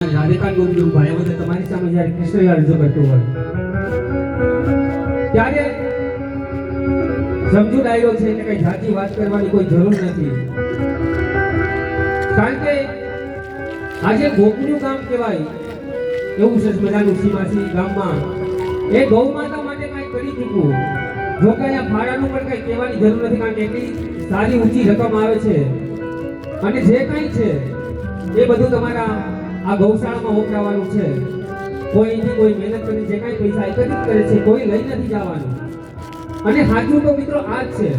રાધિકા ગોપીનું ભાઈ બધા તમારી સામે જ્યારે કૃષ્ણ રજૂ કરતું હોય ત્યારે સમજુ ડાયરો છે એટલે કઈ જાતિ વાત કરવાની કોઈ જરૂર નથી, કારણ કે આજે ગોપીનું ગામ કહેવાય એવું છે મજાનું સીમાસી ગામમાં એ ગૌ માતા માટે કઈ કરી ચૂકવું, જો કે અહીંયા ભાડાનું પણ કઈ કહેવાની જરૂર નથી, કારણ કે એટલી સારી ઊંચી રકમ આવે છે અને જે કઈ છે એ બધું તમારા આ ગૌશાળામાં વપરાવાનું છે. કોઈ મહેનત કરી જે કાંઈ પૈસા એકત્રિત કરે છે કોઈ લઈ નથી જવાનું. અને સાચું તો મિત્રો આ જ છે,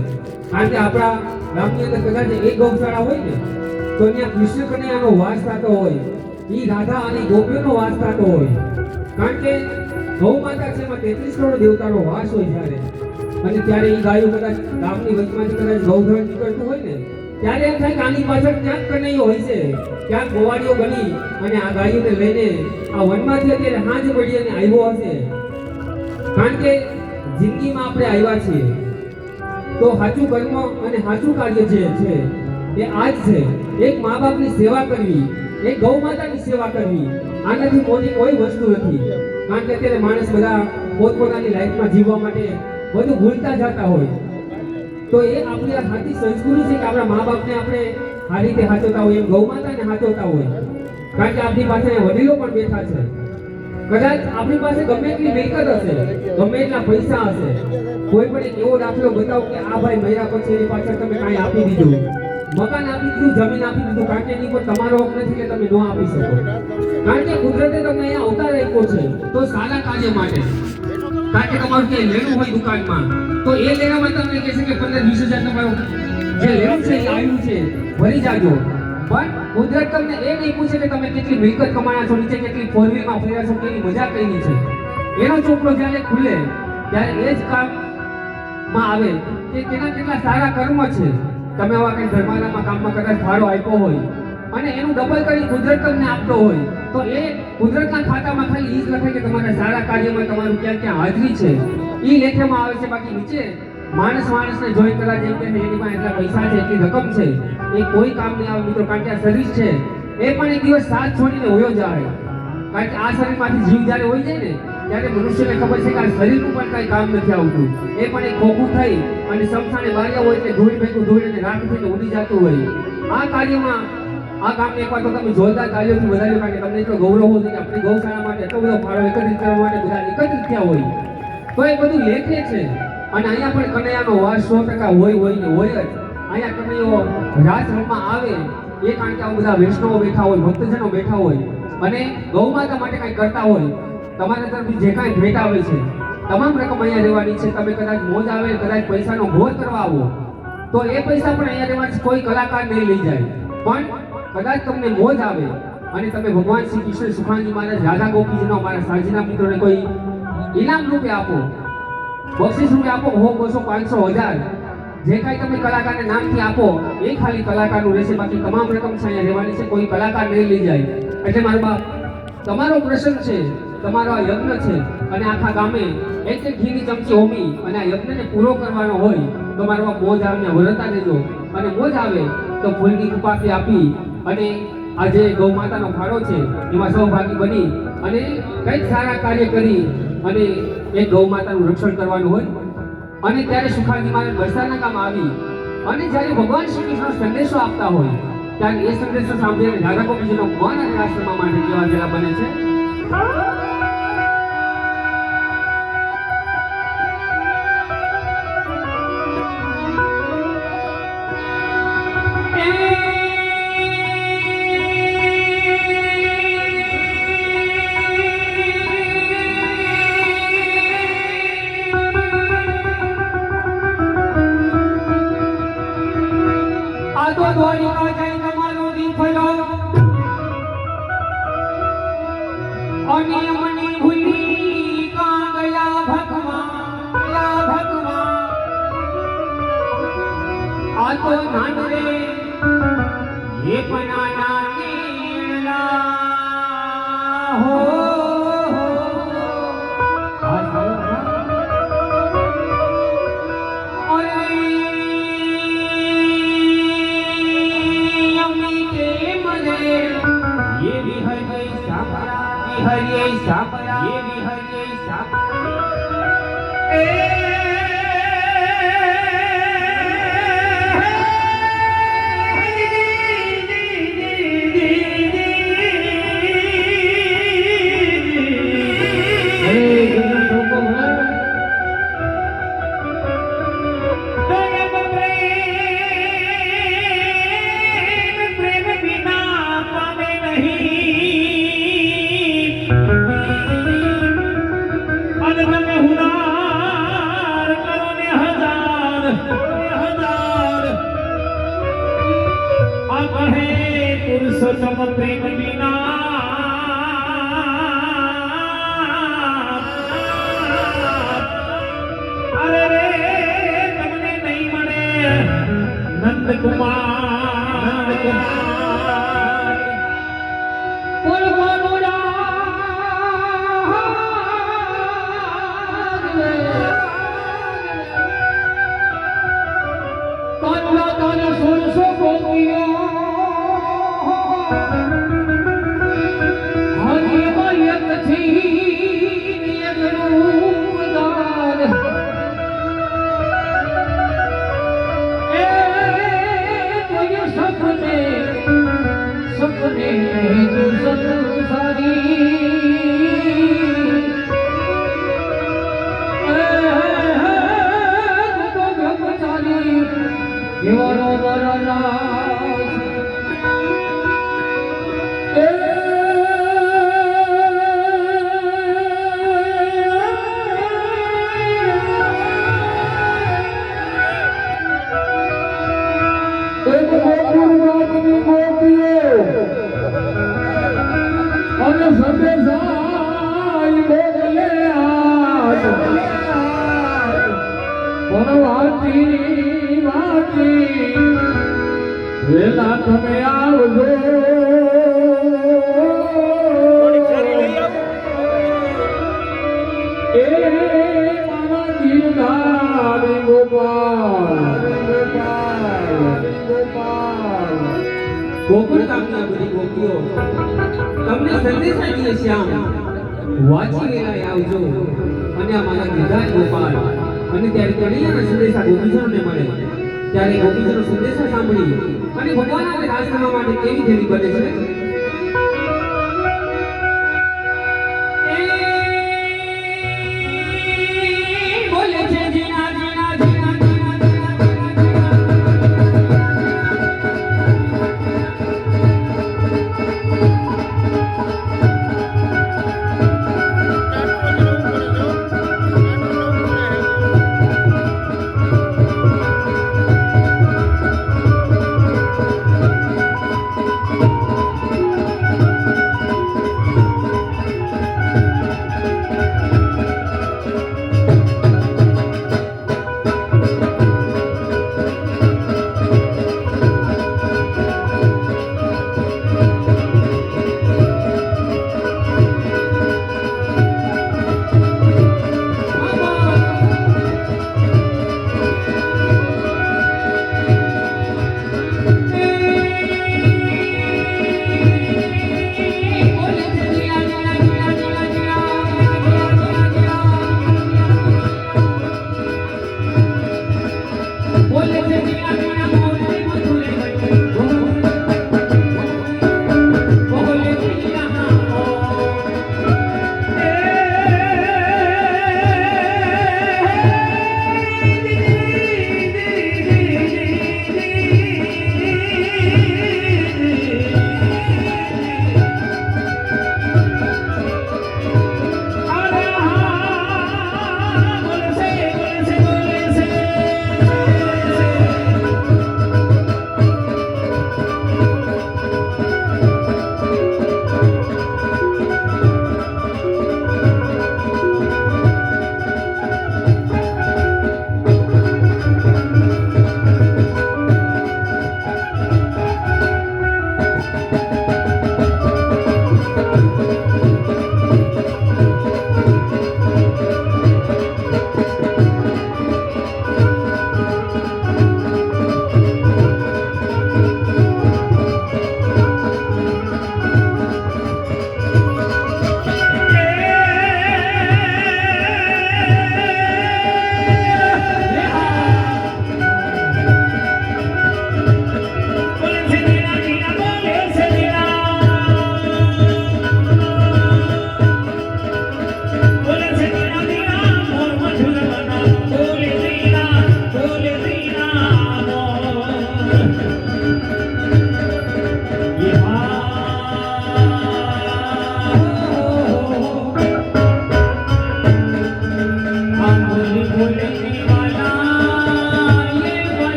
કારણ કે આપણા ગામની અંદર કદાચ એક ગૌશાળા હોય ને તો ત્યાં કૃષ્ણ કનૈયાનો વાસ થતો હોય, એ રાધા અને ગોપીઓનો વાસ થતો હોય, કારણ કે ગૌ માતા છે એમાં 33 કરોડ દેવતાનો વાસ હોય જ્યારે, અને ત્યારે એ ગાયો કદાચ ગામની વચમાંથી કદાચ ગૌધન નીકળતું હોય ને ત્યારે એમ થાય કે આની પાછળ ક્યાંક કનૈયો હોય છે, ક્યાંક ગોવાળીઓ બની અને આ ગાયોને લઈને આ વનમાંથી અત્યારે હાંજ પડી અને આવ્યો હશે, કારણ કે જિંદગીમાં આપણે આવ્યા છીએ તો સાચું કર્મ અને સાચું કાર્ય જે છે એ આ જ છે. એક મા બાપની સેવા કરવી, એક ગૌ માતાની સેવા કરવી, આનાથી મોટી કોઈ વસ્તુ નથી, કારણ કે અત્યારે માણસ બધા પોતપોતાની લાઈફમાં જીવવા માટે બધું ભૂલતા જતા હોય, તો એ આપણી આ સાચી સંસ્કૃતિ છે કે આપણા મા બાપને આપણે આ રીતે સાચવતા હોય, એમ ગૌ માતાને સાચવતા હોય, કારણ કે આપણી પાસે વડીલો પણ બેઠા છે. કદાચ આપણી પાસે ગમે એટલી મિલકત હશે, ગમે એટલા પૈસા હશે, કોઈ પણ એક એવો દાખલો બતાવો કે આ ભાઈ મર્યા પછી એની પાછળ તમે કાંઈ આપી દીધું, મકાન આપી દીધું, જમીન આપી દીધું, કારણ કે એની પર તમારો હક નથી કે તમે ન આપી શકો, કારણ કે કુદરતે તમને અહીંયા અવતાર આપ્યો છે તો સારા કાર્ય માટે, કારણ કે તમારું કે લેણું હોય દુકાનમાં તો એ લેણામાં તમને કહેશે કે 15-20 હજાર તમારું જે લેણું છે એ આવ્યું છે ભરી જાજો, પણ કુદરત તમને એ નહીં પૂછે કે તમે કેટલી મિલકત કમાયા છો, નીચે કેટલી ફોર વ્હીલમાં ફર્યા છો, કેવી મજા કરી છે. એનો ચોપડો જ્યારે ખુલે ત્યારે એ જ કામમાં આવે કે તેના કેટલા સારા કર્મ છે. તમે આવા કંઈ ધર્માદામાં કામમાં કદાચ ફાળો આપ્યો હોય અને એનું ડબલ કરી કુદરત તમને આપતો હોય તો એ કુદરતના ખાતામાં ખાલી ઈ જ લખે કે તમારા સારા કાર્યમાં તમારું ક્યાં ક્યાં હાજરી છે ઈ લેખવામાં આવે છે, બાકી નીચે માણસને જોઈ કદાચ એમ કે એની પાસે એટલા પૈસા છે, એટલી રકમ છે, એ કોઈ કામ નહીં આવે મિત્રો, કારણ કે આ શરીર છે એ પણ એક દિવસ સાથ છોડીને હોયો જાય, કારણ કે આ શરીરમાંથી જીવ જ્યારે હોઈ જાય ને ત્યારે મનુષ્યને ખબર છે કે આ શરીરનું પણ કાંઈ કામ નથી આવતું, એ પણ એક ખોખું થઈ અને સમસાને બાળ્યા હોય એટલે ધૂળ ભેગું ધૂળ અને રાખ થઈને ઉડી જતું હોય. આ કાર્યમાં આ કામને એકવાર તો તમે જોરદાર તાળીઓથી વધાર્યો, કારણ કે તમને એટલો ગૌરવ હોય કે આપણી ગૌશાળા માટે એટલો બધો ફાળો એકત્રિત કરવા માટે બધા એકત્રિત થયા હોય, તો એ બધું લેખે છે. અને અહીંયા પણ કનૈયાનો વાસ 100% હોય ને હોય જ. અહીંયા કનૈયો રાસ રમવા આવે એ કારણ કે આ બધા વૈષ્ણવો બેઠા હોય, ભક્તજનો બેઠા હોય અને ગૌ માતા માટે કંઈ કરતા હોય, તમારા તરફથી જે કાંઈ ભેટ આવે છે તમામ રકમ અહીંયા રહેવાની છે. તમે કદાચ મોજ આવે, કદાચ પૈસાનો ભોર કરવા આવો તો એ પૈસા પણ અહીંયા રહેવાના, કોઈ કલાકાર નહીં લઈ જાય, પણ કદાચ તમને મોજ આવે અને તમે ભગવાન શ્રી કૃષ્ણ સુખાનજી મહારાજ, રાધા ગોપીજીનો અમારા સાજીના મિત્રોને કોઈ ઇનામ રૂપે આપો, બક્ષિસ રૂપે આપો, 100, 200, 500, 1000 જે કાંઈ તમે કલાકારને નામથી આપો એ ખાલી કલાકારનું રહેશે, બાકી તમામ રકમ છે અહીંયા રહેવાની છે, કોઈ કલાકાર નહીં લઈ જાય. એટલે મારા બાપ તમારો પ્રસંગ છે, તમારો આ યજ્ઞ છે અને આખા ગામે એક ઘીની ચમચી હોમી અને આ યજ્ઞને પૂરો કરવાનો હોય તો મારા બાપ મોજ આવે વરતા દેજો, અને મોજ આવે તો ફૂલની કૃપાથી આપી અને આ જે ગૌ માતાનો ફાળો છે એમાં સહભાગી બની અને કંઈક સારા કાર્ય કરી અને એક ગૌ માતાનું રક્ષણ કરવાનું હોય. અને ત્યારે સુખાજી મહારાજ વરસાદના કામ આવી અને જ્યારે ભગવાન શ્રી કૃષ્ણ સંદેશો આપતા હોય ત્યારે એ સંદેશો સાંભળીને રાધા ગોપીજીનો મન અને આશ્રમમાં માટે કેવા જરા બને છે. દ્વારિકા જઈ તમારો દીફલો અને મને ભૂલી કા ગયા ભગવાન આ તો નાનરે એ પનાના કેળા હો ये भी है વિહરીએ સાંભળા એ વિહરીએ સાંભળા પુરુષોત્તમ પ્રેમ વિના અરે રે તમને નહીં મળે નંદકુમાર બોલ બોલો કાનલા કાન સોળસો ગોપીઓ વેલા તમે આવજો એ મારા ગીરધારી ગોપાલ ગોકુળ ગામના બધી ગોપીઓ તમને સંદેશ આપીએ શ્યામ વાંચી વેલાએ આવજો અને આ મારા ગીરધારી ગોપાલ અને ત્યારે કનૈયાના સંદેશા ગોપીજનોને મળે ત્યારે ગોપીજનો સંદેશા સાંભળી અને ભગવાનને રાસ કરવા માટે કેવી થેલી બને છે બોલે છે જીના જીના જીના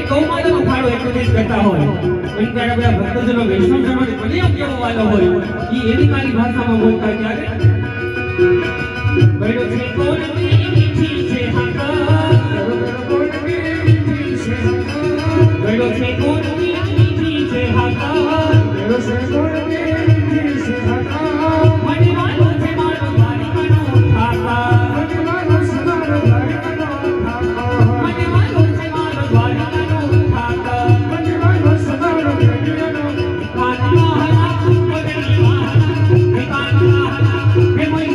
ગૌ માતાનો ફાળો એકત્રિત કરતા હોય એમ ત્યારે બધા ભક્તજનો વૈષ્ણવ સમાજ કલિયુગ કેવો વાલો હોય એ એની કાલી ભાષામાં બોલતા ત્યારે ગળો છે કોલની મીઠી છે હાકા ગળો છે કોલની મીઠી છે હાકા ગળો છે કોલની મીઠી છે હાકા મને વાલો છે મારો દ્વારિકાનો ઠાકા મને વાલો છે મારો દ્વારિકાનો ઠાકા મને વાલો છે મારો દ્વારિકાનો ઠાકા મને વાલો છે મારો દ્વારિકાનો કાના હલા કોદની વાહના હે કાના હલા હે મોઈ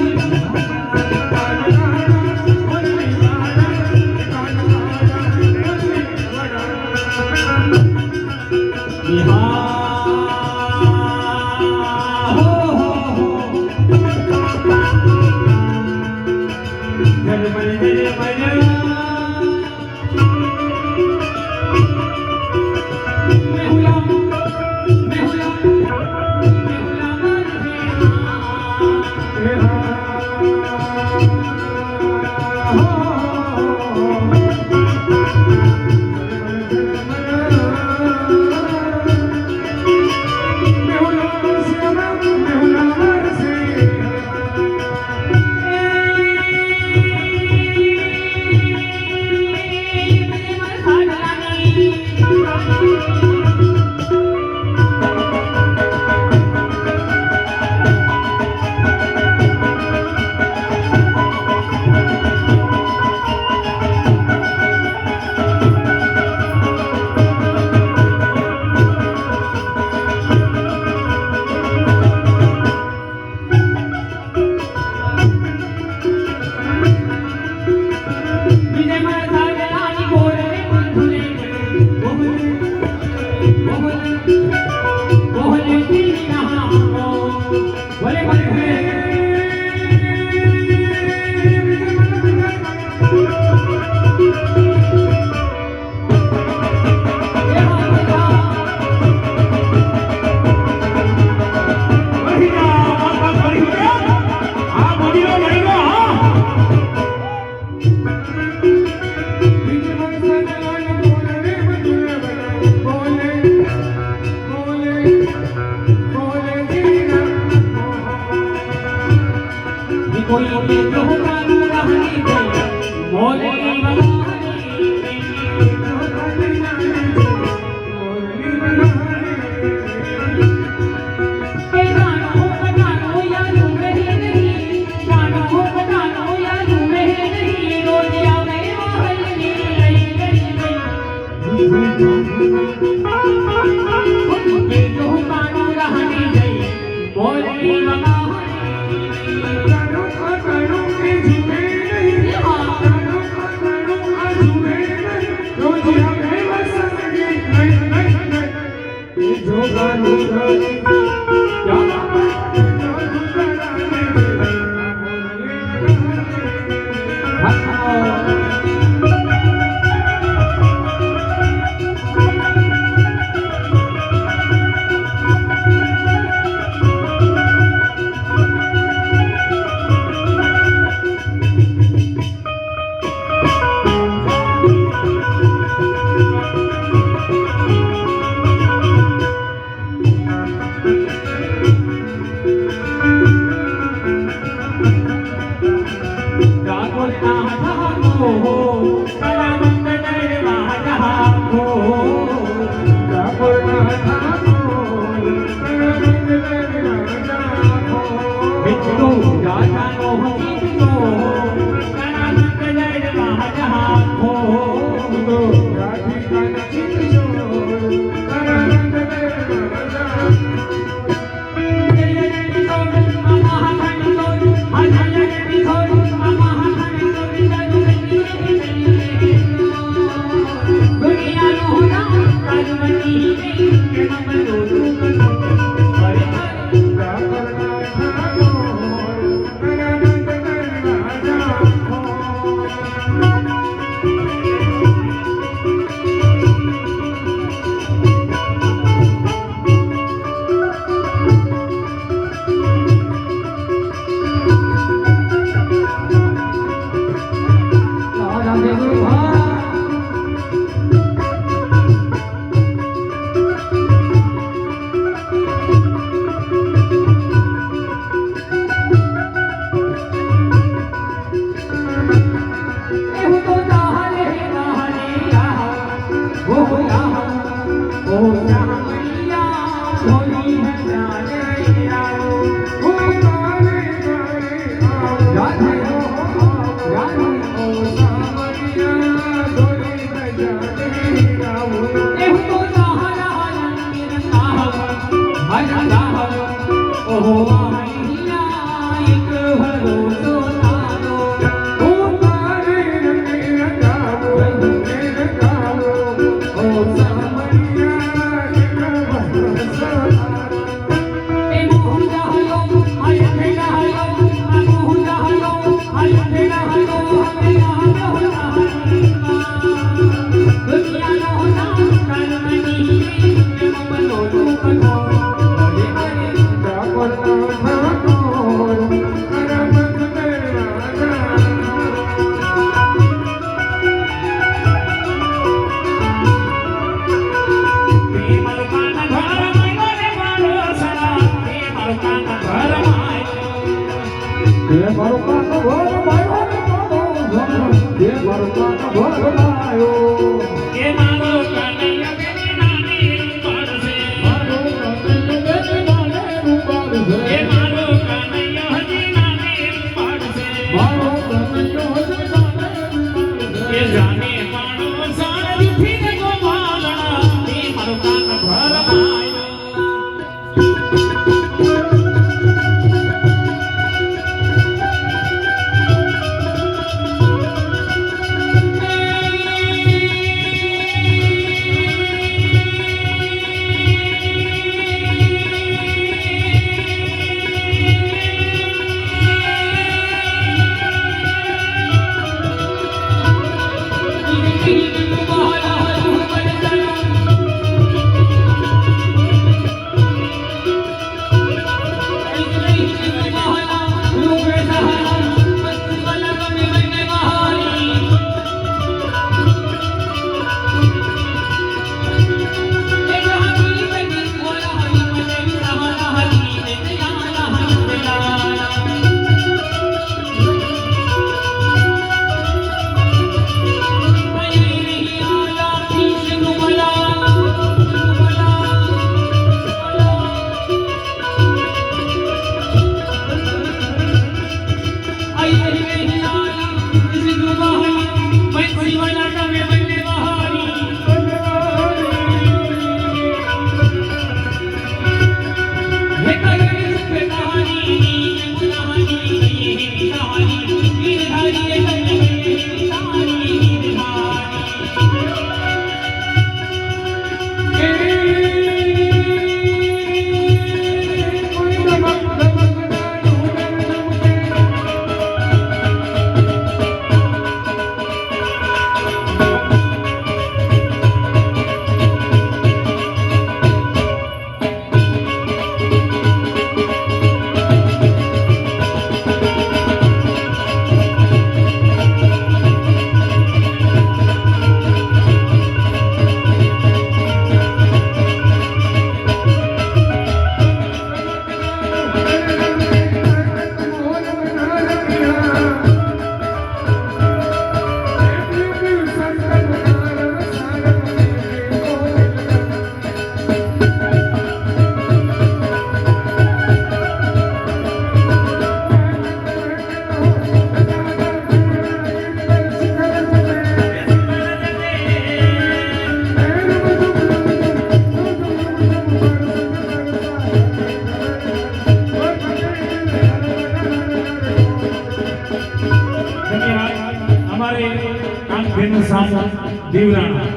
દીવરાણા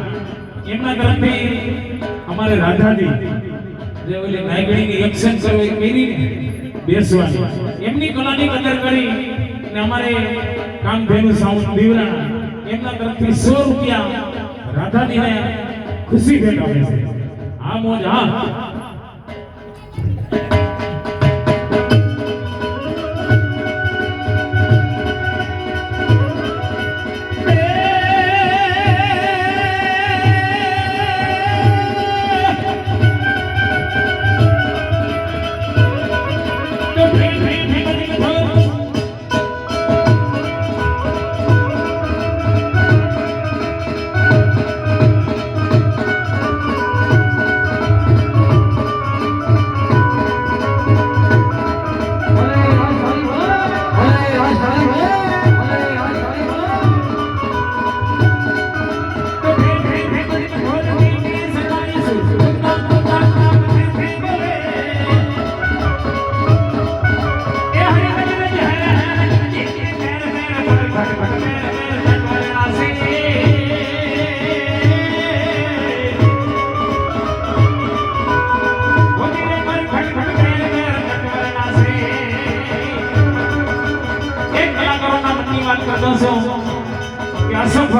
એમના તરફથી અમારે રાધાજી જે ઓલી નાયગણીની એક્શન કરો એ કરીને બેસવાની એમની કલાની કદર કરી અને અમારે કામધેનુ સાઉન્ડ દીવરાણા એમના તરફથી 100 રૂપિયા રાધાજીને ખુશી ભેટ આપે છે. આ મોજ હા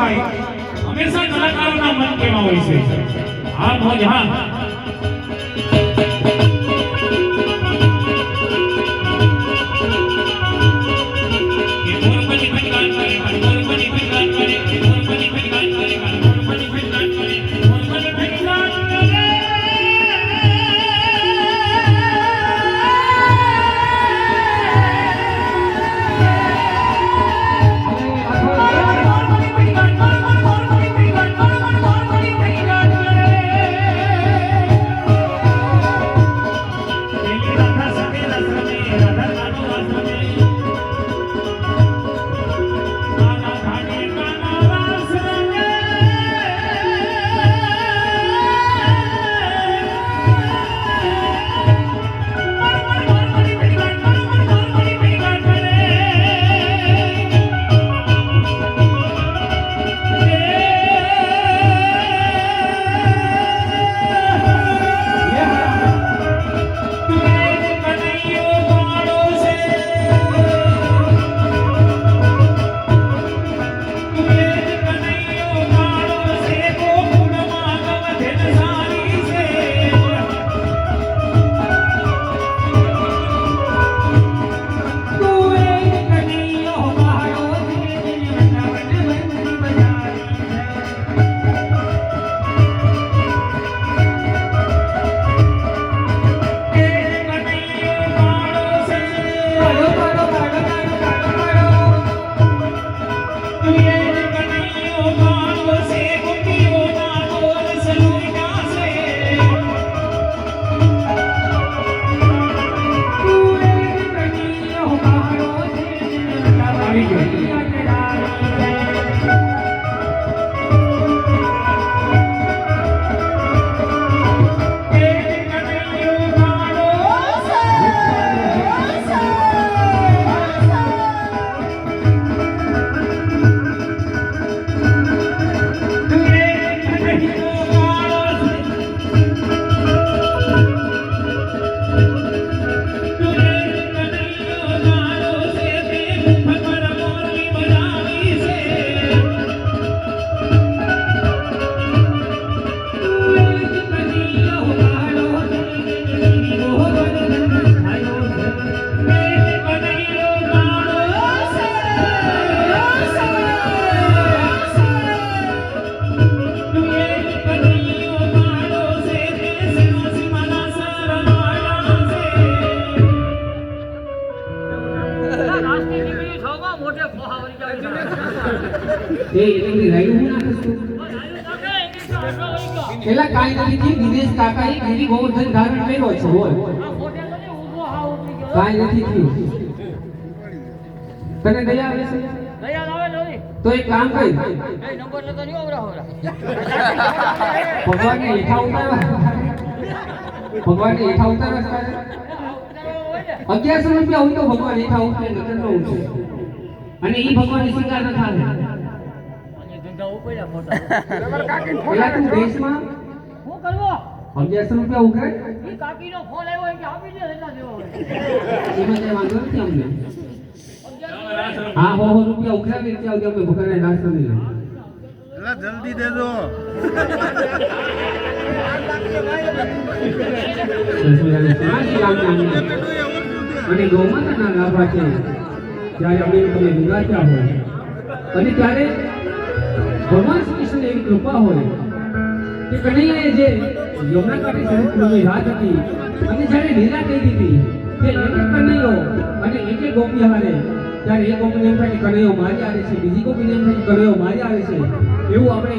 ભાઈ હંમેશા કલાકારોના મન કેવા હોય છે હા મોજ હા પેલા કાઈ નથી થી વિદેશ કાકાએ ગીરી ગોવર્ધન ધારણ કર્યો છે બોલ કાઈ નથી થયું તને દયા આવે છે દયા આવે નથી તો એક કામ કર એ નંબર નતો નહીં ઓવરા ભગવાનને હેઠા ઉતારવા ભગવાનને હેઠા ઉતારવા 1100 રૂપિયા હોય તો ભગવાન હેઠા ઉતરે નકર ન ઉતરે અને ઈ ભગવાનને સ્વીકાર ન થાય પેલા તું દેશમાં શું કરવો 1100 રૂપિયા ઉઘરાય ઈ કાકીનો ફોન આવ્યો કે આપી દે એટલા દેવો એમાં કઈ વાંધો નથી અમને હા 100 રૂપિયા ઉઘરાવી ત્યાં સુધી અમે ભગવાનને નાસ્તો નહીં એલા જલ્દી દેજો અને ગૌમાતાના લાભા છે ત્યારે અમે તમે વિગાડ્યા હોય અને ત્યારે ભગવાન શ્રી કૃષ્ણ એવી કૃપા હોય કે કનૈયાએ જે યમુના કાંઠે સમુદ્રની રાત હતી અને જ્યારે લીલા કહી દીધી કે એક કનૈયો અને એક ગોપી હારે ત્યારે એક ગોપીને એમ થાય કે કનૈયો મારી આવે છે બીજી ગોપીને એમ થાય કે કનૈયો મારી આવે છે એવું આપણે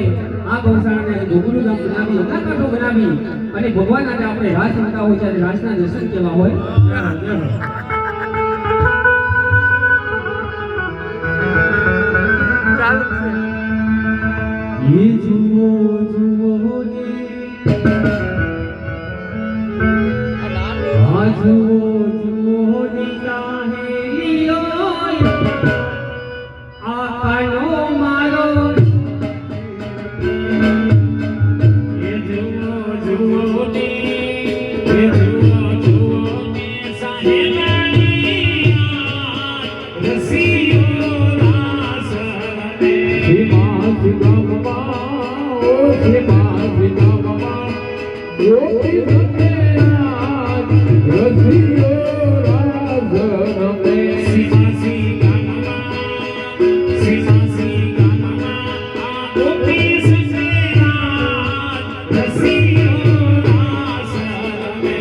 આ ગૌશાળાને ગોકુળનું ગામ બનાવી યમુના કાંઠો બનાવી અને ભગવાન આજે આપણે રાસ રમતા હોય ત્યારે રાસના દર્શન કેવા હોય ये जुओ जुओ ने आ जुओ जुओ ने काहे लियो आ कानो मारो ये जुओ जुओ ने साहेबानी रसियो रास ने સીમાસી ગામમાં સીમાસી ગામમાં આ ગોપી સસરા રસિયો રાસ રમે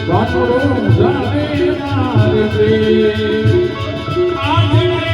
વાનરું જાણે મારે પ્રેમ આજને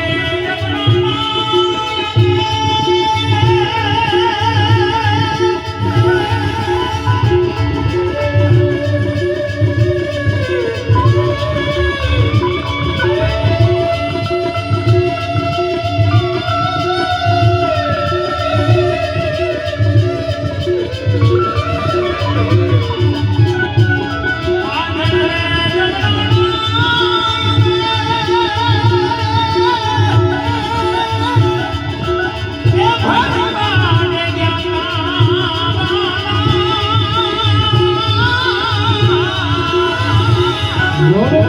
બોલો